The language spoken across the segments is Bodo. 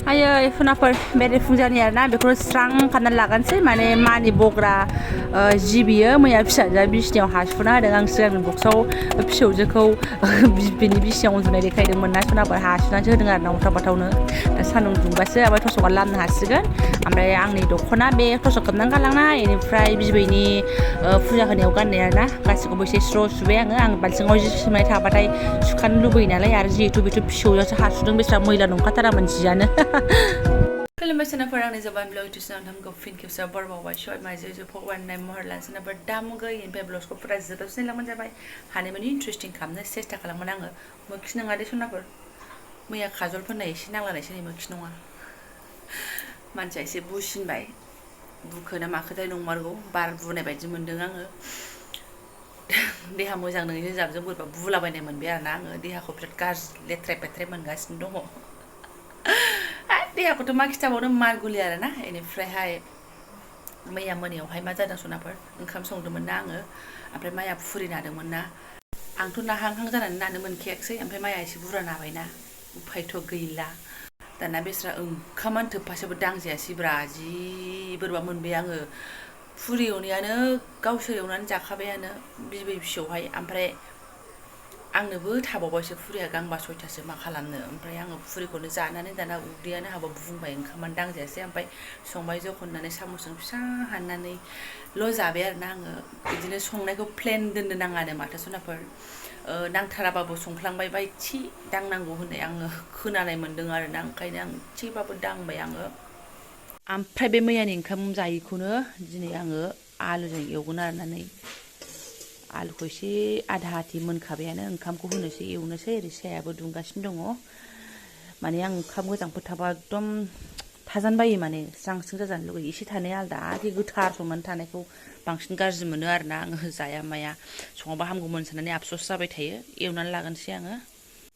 Ayo funafar bere fungjani arna बेखौ स्रां खालामनानै लागोनसै माने मानि बग्रा जिबियो मैया फिसाजोआ बिसिनायाव हासुना होदों आं सिगांनि बक्सआव फिसौजोखौ बिनि बिसिनायाव उन्दुनाय देखायदोंमोन ना सनाफोर हासुनानैसो होदों आरो ना उल्था बाथावनो दा सान्दुं दुंबासो ओमफ्राय थस'कआ लामनो हासिगोन ओमफ्राय आंनि दख'ना बे थस'क खोबनानै गालांनाय बेनिफ्राय बिबैनि फुजा होनायाव गाननाय आरोना गासिखौबो एसे स्र' सुबाय आं बाल्थिङाव जि सोमनाय थाबाथाय सुखानो लुबैयो नालाय आरो जिहेथु बेथ' फिसौजोंसो हासुदों बेस्रा मैला नंखाथारामोन जियानो खुलुमबाय सोनाफोर आंनि जाबाय ब्लग इउटुब नोंथांखौ फिन खेबसेयाव बरबावबाय शर्ट माइजो भगवान महर लानो सोनाफोर दामुगै ओमफ्राय ब्लगखौ फुरा जोबोबसिन लांबानो जाबाय हानायमानि इन्ट्रेस्टिं खालामनो सेस्था खालामोन आङो मोखि नङा दे सोनाफोर मैया खाजल फोननाय एसे नांलानायसो नै मोखि नङा मानसिया एसे बुसिनबाय बुखोना माखोथाय नंमारगौ बार बुनाय बायदि मोन्दों आङो देहा मोजां नङैनो जाबजों बोरैबा बुलाबायनाय मोनबाय आरोना आङो देहाखौ बिराद गाज्रि लेथ्राय पेथ्राय मोनगासिनो दङ देहाखौथ' मा खिथाबावनो मारगुलि आरोना बेनिफ्रायहाय मैया मोनायावहाय मा जादों सनाफोर ओंखाम संदोंमोन ना आङो ओमफ्राय माइया फुरि नादोंमोन ना आंथ' नाहांहां जानानै नानो मोनखायाखिसै ओमफ्राय माइया एसे बुरजा नाबायना उफायथ' गैला दाना बेस्रा ओंखामानो थोबफासेबो दांजायासैब्रा जि बोरैबा मोनबाय आङो फुरि एवनायानो गावसोर एवनानै जाखाबायानो बिबै फिसौहाय ओमफ्राय आंनोबो थाबावबायसो फुरिया गांबा सयथासो मा खालामनो ओमफ्राय आङो फुरिखौनो जानानै दाना उदैयानो हाबा बुंबाय ओंखामानो दांजायासै ओमफ्राय संबाय जखननानै साम'जों फिसा हाननानैल' जाबाय आरोना आङो बिदिनो संनायखौ प्लेन दोननो नाङानो माथो सनाफोर नांथाराबाबो संफ्लांबाय बा इसे दांनांगौ होननाय आङो खोनानाय मोन्दों आरोना ओंखायनो आं इसेबाबो दांबाय आङो ओमफ्राय बे मैयानि ओंखाम जायैखौनो दिनै आङो आलुजों एवगोन आरोना नै आलुखौ एसे आधा आधि मोनखाबायानो ओंखामखौ होनोसै एवनोसै ओरै सायाबो दुंगासिनो दङ माने आं ओंखाम गोजांफोर थाबा एकदम थाजानो बायो माने स्रां स्रां जाजानो लुगैयो एसे थानाया आलदा आरो गोथार संनानै थानायखौ बांसिन गाज्रि मोनो आरोना आङो जाया माया सङाबा हामगौमोन साननानै आफस'स जाबाय थायो एवनानै लागोनसै आङो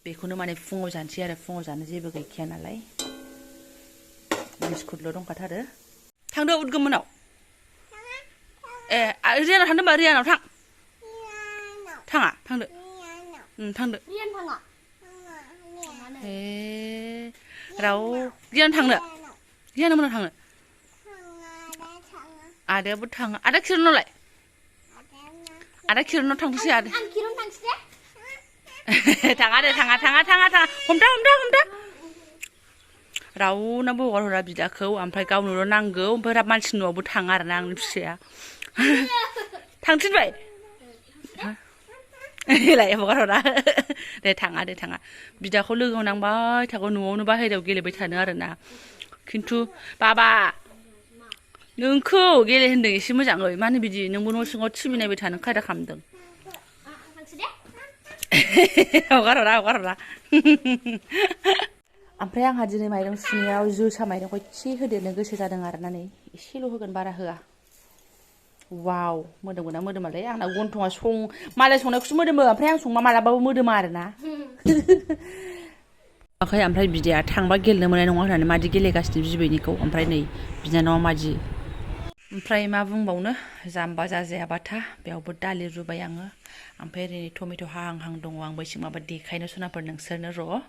बेखौनो माने फुङाव जानोसै आरो फुङाव जानो जेबो गैखाया नालाय बिस्कुटल' दंखाथारो थांदो उदगोमोनाव ए रियानाव थांदो होनबा रियानाव थां थाङा थांदो थांदो ए राव गियान थांनो गियान मोनाव थांनो आदायाबो थाङो आदा किरनावलाय आदा किरनाव थांसै आदा थाङा दे थाङा हमथा रावनाबो हगार हरा बिदाखौ ओमफ्राय गावनोल' नांगौ ओमफ्राय मानसि न'आवबो थाङा आरोना आंनि फिसाया थांफिनबाय लाय हगार हरा दे थाङा बिदाखौ लोगो नांबाय थागौ न'आवनो बाहेरायाव गेलेबाय थानो आरोना खिन्थु बाबा नोंखौ गेले होनदों एसे मोजाङै मानो बिदि नोंबो न' सिङाव टिभि नायबाय थानो खायदा खालामदों हगार हरा ओमफ्राय आंहा दिनै माइरं सुनायाव जोसा माइरंखौ एसे होदेरनो गोसो जादों आरोना नै एसेल' होगोन बारा होआ वाव मोदोमगोना मोदोमालै आंना गन्थङा मालाय संनायखौसो मोदोमो ओमफ्राय आं संबा मालाबाबो मोदोमा आरोना ओमफ्राय बिदाया थांबा गेलेनो मोननाय नङा होननानै मादि गेलेगासिनो बिबैनिखौ ओमफ्राय नै बिनानावा मादि ओमफ्राय मा बुंबावनो जाम्बा जाजायाबाथा बेयावबो दालि रुबाय आङो ओमफ्राय ओरै टमेट' हाहां दङ आं बैसिं माबा देखायनो सनाफोर नोंसोरनो र'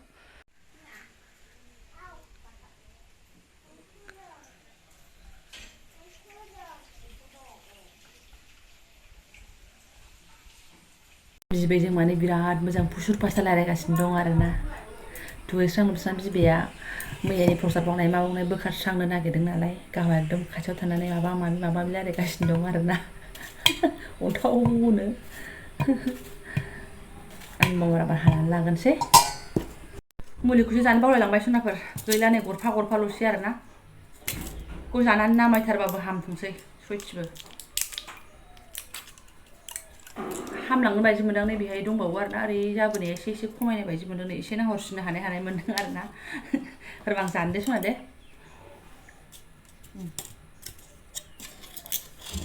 बिबैजों माने बिराद मोजां फुसुर फास्टा रायलायगासिनो दं आरोना दुगैस्रां लोबस्रां बिबैया मैयानि प्रसाद बावनाय मा बावनाय बोखारस्रांनो नागिरदों नालाय गावहा एकदम खाथियाव थानानै माबा माबि रायलायगासिनो दं आरोना अन्थावनो आं मावराबा हानानै लागोनसै मुलिखौसो जानो बावलायलांबाय सनाफोर गैला नै गरफाल'सै आरोना गय जानानै नामायथारबाबो हामथोंसै सयथिबो हामलांनो बायदि मोनदों नै बेहाय दंबावो आरोना ओरै जाबोनाया एसे खमायनाय बायदि मोनदों नै एसे नाहरसिननो हानाय मोनदों आरोना आं जानो दे सना दे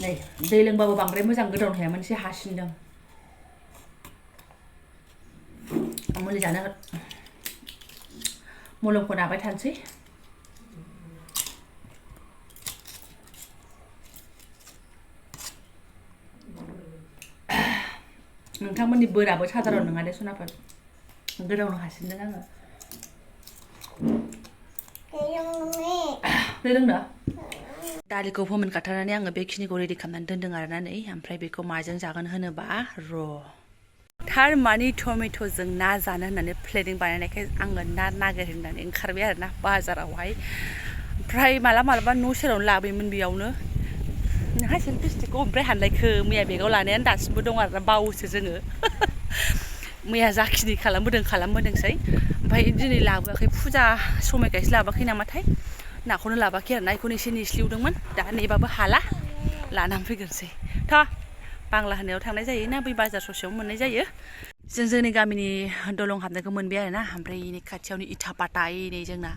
नै दै लोंबाबो बांद्राय मोजां गोदाव थायामोन एसे हासिनदों मुलि जानो मलमखौ नाबाय थानोसै नोंथांमोननि बोराबो साधारन नङा दे सनाफोर गोदावनो हासिनदों आङो दै लोंनो दालिखौ फोमोनखाथारनानै आङो बेखिनिखौ रेडि खालामनानै दोनदों आरोना नै ओमफ्राय बेखौ माजों जागोन होनोबा थारमानि टमेट'जों ना जानो होननानै प्लेनिं बानायनायखाय आङो ना नागिरहैनानै ओंखारबाय आरोना बाजारावहाय ओमफ्राय मालाबा न' सेरावनो लाबोयोमोन बेयावनो नोंहा सेलफिस्टिकखौ ओमफ्राय हानलायखो मैया बेगाव लानायानो दासिमबो दं आरोना बावोसो जोङो मैया जाखिनि खालामबोदोंसै ओमफ्राय दिनै लाबोआखै फुजा समायखायसो लाबोआखै नामाथाय नाखौनो लाबोआखै आरोना बेखौनो एसे नेस्लिवदोंमोन दा नेबाबो हाला लानानै फैग्रोनोसै बांला होनायाव थांनाय जायो ना बै बाजार ससेयाव मोननाय जायो जोंनि गामिनि दलं हाबनायखौ मोनबाय आरोना ओमफ्राय इनि खाथियावनो इथा पाता नै जोंना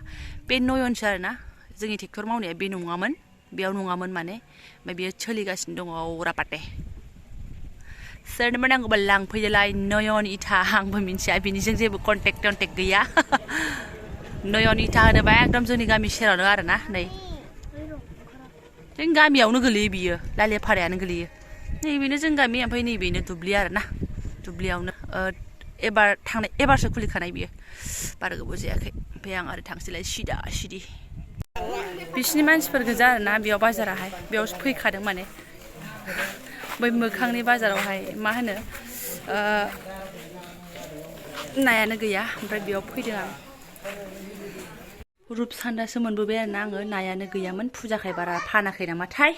बे नयनसो आरोना जोंनि ट्रेक्टर मावनाया बे नङामोन बेयाव नङामोन माने ओमफ्राय बेयो सोलिगासिनो दङ औरापाटे सोरनोबा नांगौबा लांफैयोलाय नयन इथा आंबो मिन्थिया बिनिजों जेबो कन्टेक्ट गैया नयन इथा होनोबा एकदम जोंनि गामि सेरावनो आरोना नै जोंनि गामियावनो गोलैयो बियो लालियाफारायानो गोलैयो नैबेनो जों गामि ओमफ्राय नैबेनो दुब्लि आरोना दुब्लियावनो एबारसो खुलिखानाय बियो बारा गोबाव जायाखै ओमफ्राय आं आरो थांसैलाय सिदा बिसिनि मानसिफोर गोजा आरोना बेयाव बाजाराहाय बेयावसो फैखादों माने बै मोखांनि बाजारावहाय मा होनो नायानो गैया ओमफ्राय बेयाव फैदों आं रुपसान्दासो मोनबोबाय आरोना आङो नायानो गैयामोन फुजाखाय बारा फानाखै नामाथाय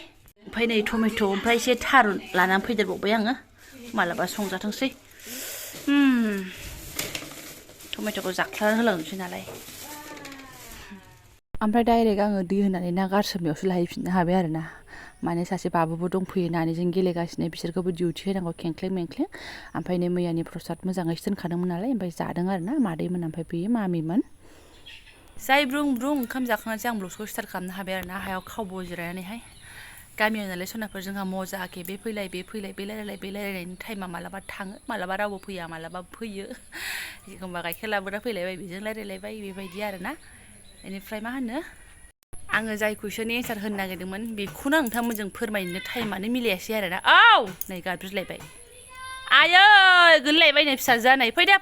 ओमफ्राय नै टमेट' ओमफ्राय एसे थारुन लानानै फैदेरबावबाय आङो मालाबा संजाथोंसै टमेट'खौ जाख्लानानै होलांनोसै नालाय ओमफ्राय डाइरेक्ट आङो दै होनानै ना गारसोमनायावसो लाहैफिननो हाबाय आरोना माने सासे बाबुबो दंफैयो नानिजों गेलेगासिनो बिसोरखौबो डिउटि होनांगौ खेंख्लें मेंख्लें ओमफ्राय नै मैयानि प्रसाद मोजाङै दोनखादोंमोन नालाय ओमफ्राय जादों आरोना मादैमोन ओमफ्राय बेयो मामिमोन जाय ब्रुं ओंखाम जाखांनानैसो आं ब्लगखौ स्टार्ट खालामनो हाबाय आरोना हायाव खावब' जिरायनानैहाय गामियाव नालाय सनाफोर जोंहा मजाके बे फैलाय बे रायलायनायनि टाइमा मालाबा थाङो मालाबा रावबो फैया मालाबा फैयो एखमबा गाइखेर लाबोग्रा फैलायबाय बेजों रायलायलायबाय बेबायदि आरोना बेनिफ्राय मा होनो आङो जाय कुइसननि एन्सार होनो नागिरदोंमोन बेखौनो नोंथांमोनजों फोरमायनो टाइमानो मिलायासै आरोना नै गाबज्रिलायबाय आयै गोलैलायबाय नै फिसाजोआ नै फैदो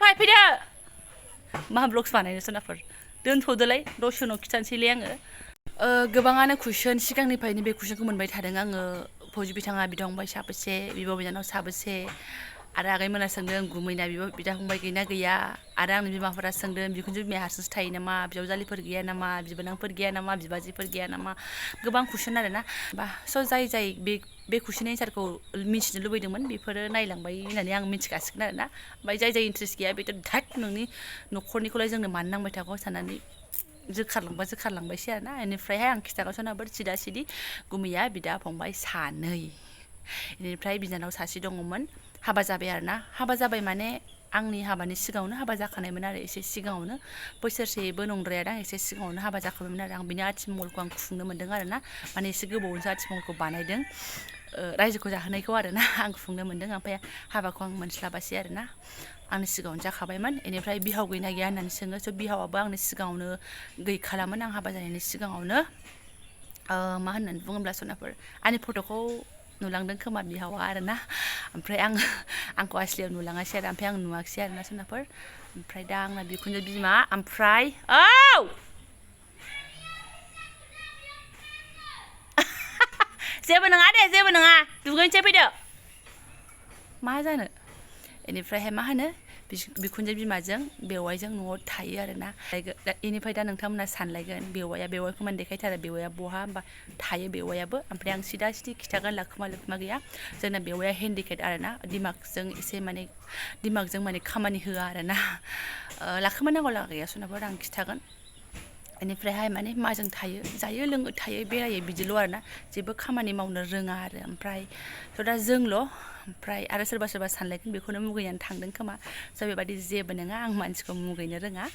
मा ब्लग्स बानायनो सनाफोर दोनथ'दोलाय दसे उनाव खिथानोसैलै आङो गोबाङानो कुइसन सिगांनिफ्रायनो बे कुइसनखौ मोनबाय थादों आङो फौजि बिथाङा बिदा फंबाय साबेसे बिब' बिनानाव साबेसे आरो आगैमोना सोंदों गुमैना बिदा फंबाय गैना गैया आरो आंनि बिमाफोरा सोंदों बिखुनजो बिमाया हारसिंसो थायो नामा बिजावजालिफोर गैया नामा बिबोनांफोर गैया नामा बिबाजैफोर गैया नामा गोबां कुइसन आरोना स' जाय बे कुइसननि एन्सारखौ मिथिनो लुबैदोंमोन बेफोरो नायलांबाय होननानै आं मिथिखासिगोन आरोना ओमफ्राय जाय इन्ट्रेस्ट गैया बेथ' धाक नोंनि न'खरनिखौलाय जोंनो मानो नांबाय थागौ साननानै जोखारलांबायसै आरोना बेनिफ्रायहाय आं खिथागासिनो सिदा सिदि गुमैया बिदा फंबाय सानै बेनिफ्राय बिनानाव सासे दङमोन हाबा जाबाय आरोना हाबा जाबाय माने आंनि हाबानि सिगाङावनो हाबा जाखानायमोन आरो एसे सिगाङावनो बोसोरसेबो नंद्रायादां एसे सिगाङावनो हाबा जाखाबायमोन आरो आं बिनि आथिमंगलखौ आं खुंनो मोन्दों आरोना माने एसे गोबावजोंसो आथिमंगलखौ बानायदों रायजोखौ जाहोनायखौ आरोना आं खुंनो मोन्दों ओमफ्राय हाबाखौ आं मोनस्लाबासै आरोना आंनि सिगाङावनो जाखाबायमोन बेनिफ्राय बिहाव गैना गैया होननानै सोङो स' बिहावाबो आंनि सिगाङावनो गैखालामोन आं हाबा जानायनि सिगाङावनो मा होननानै बुङोब्ला सनाफोर आंनि फट'खौ नुलांदों खोमा बिहावा आरोना ओमफ्राय आंखौ आसलियाव नुलाङासै आरो ओमफ्राय आं नुवाखिसै आरोना सनाफोर ओमफ्राय दा आंना बिखुनजो बिमा ओमफ्राय जेबो नङा दे जेबो नङा दुगैनोसै फैदो मा जानो बेनिफ्रायहाय मा होनो बिखुनजो बिमाजों बेवाइजों न'आव थायो आरोना बेनिफ्राय दा नोंथांमोना सानलायगोन बेवाइखौ माने देखायथारा बेवाइया बहा होमबा थायो बेवाइयाबो ओमफ्राय आं सिदा सिदि खिथागोन लाखोमा गैया जोंना बेवाइया हेन्डिकेट आरोना दिमागजों माने खामानि होआ आरोना लाखोमा नांगौ लागा गैया सनाफोर आं खिथागोन बेनिफ्रायहाय माने माजों थायो जायो लोङो थायो बेरायो बिदिल' आरोना जेबो खामानि मावनो रोङा आरो ओमफ्राय थ' दा जोंल' ओमफ्राय आरो सोरबा सानलायगोन बेखौनो मुगैनानै थांदों खोमा स' बेबायदि जेबो नङा आं मानसिखौ मुगैनो रोङा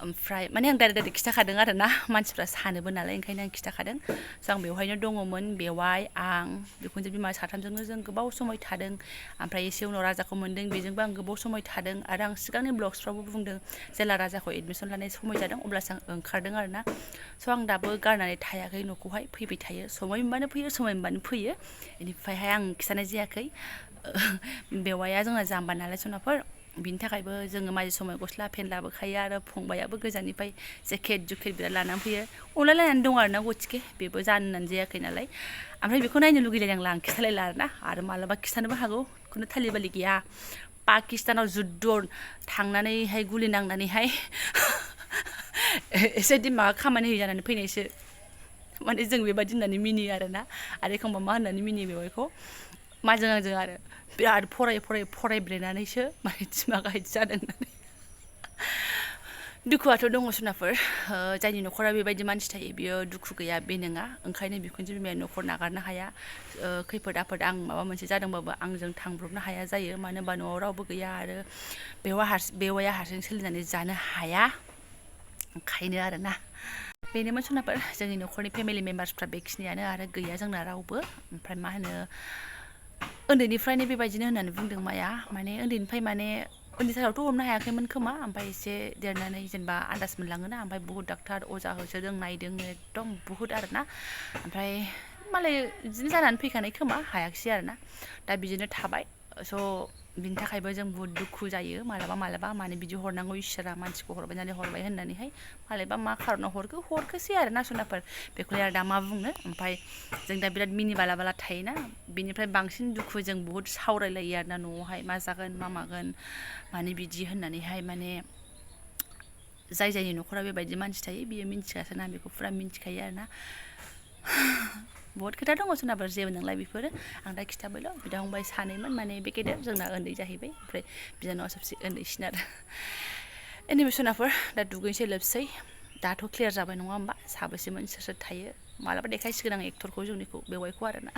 ओमफ्राय माने आं डाइरेक्ट खिथाखादों आरोना मानसिफ्रा सानोबो नालाय ओंखायनो आं खिथाखादों स' आं बेवहायनो दङमोन बेवाइ आं बिखुनजो बिमा साथामजोंनो जों गोबाव समय थादों ओमफ्राय एसे उनाव राजाखौ मोन्दों बेजोंबो आं गोबाव समय थादों आरो आं सिगांनि ब्लग्सफ्रावबो बुंदों जेला राजाखौ एडमिसन लानाय समय जादों अब्लासो आं ओंखारदों आरोना स' आं दाबो गारनानै थायाखै न'खौहाय फैबाय थायो समय मोनबानो फैयो बेनिफ्रायहाय आं खिथानाय जायाखै बेवाइया जोंना जाम्बा नालाय सनाफोर बिनि थाखायबो जोङो माजे समाव गस्ला पेन्ट लाबोखायो आरो फंबायाबो गोजाननिफ्राय जेकेट जुकेट बिराद लानानै फैयो अनलायलायनानै दं आरोना गथिखे बेबो जानो होननानै जायाखै नालाय ओमफ्राय बेखौ नायनो लुगैलायदों आं खिथालायला आरोना आरो मालाबा खिथानोबो हागौ खुनु थालि बालि गैया पाकिस्तानाव जुद्ध थांनानैहाय गुलि नांनानैहाय एसे दिमागा खामानि होयो जानानै फैनायसो माने जों बेबायदि होननानै मिनियो आरोना आरो एखमबा मा होननानै मिनियो बेवहायखौ माजों आंजों आरो बिराद फरायब्रेनानैसो माने दिमागा इदि जादों होननानै दुखुआथ' दङ सुनाफोर जायनि न'खरा बेबायदि मानसि थायो बियो दुखु गैया बे नङा ओंखायनो बिखुनजो बिमाया न'खर नागारनो हाया खैफोद आफोद आं माबा मोनसे जादोंबाबो आंजों थांब्रबनो हाया जायो मानो होनबा न'आव रावबो गैया आरो बेवाया हारसिं सोलिनानै जानो हाया ओंखायनो आरोना बेनोमोन सुनाफोर जोंनि न'खरनि फेमिलि मेम्बार्सफ्रा बेखिनियानो आरो गैया जोंना रावबो ओमफ्राय मा होनो उन्दैनिफ्रायनो बेबायदिनो होननानै बुंदों माया माने उन्दैनिफ्राय माने उन्दैथारावथ' हमनो हायाखैमोन खोमा ओमफ्राय एसे देरनानै जेनेबा आन्दाज मोनलाङोना ओमफ्राय बुहुत डाक्टार अजा होसोदों नायदों एकदम बुहुत आरोना ओमफ्राय मालाय बिदिनो जानानै फैखानाय खोमा हायाखिसै आरोना दा बिदिनो थाबाय स' बिनि थाखायबो जों बुहुत दुखु जायो मालाबा माने बिदि हरनांगौ इसोरा मानसिखौ हरबाय नालाय हरबाय होननानैहाय मालायबा मा खारनाव हरखोसै आरोना सुनाफोर बेखौलाय आरो दा मा बुंनो ओमफ्राय जों दा बिराद मिनि बाला थायोना बिनिफ्राय बांसिन दुखु जों बुहुत सावरायलायो आरोना न'आवहाय मा जागोन मा मागोन माने बिदि होननानैहाय माने जायनि न'खरा बेबायदि मानसि थायो बियो मिन्थिगासोना बेखौ फुरा मिन्थिखायो आरोना बहुत खोथा दङ सोरनाबा जेबो नंलाय बेफोरो आं दा खिथाबायल' बिदा फंबाय सानैमोन माने बे गेदेर जोंना उन्दै जाहैबाय ओमफ्राय बिनानावा सबसे उन्दैसिन आरो एनिवे सोनाफोर दा दुगैनोसै लोबसै दाथ' क्लियार जाबाय नङा होमबा साबेसेमोन सोर थायो मालाबा देखायसिगोन आं एक्टरखौ जोंनिखौ बेवाइखौ आरोना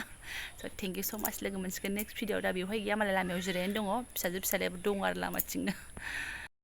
स' थेंक इउ स' माच लोगो मोनसिगोन नेक्स्ट भिडिअ दा बेवहाय गैया मालाय लामायाव जिरायनानै दङ फिसाजो फिसालायाबो दङ आरो लामाथिंनो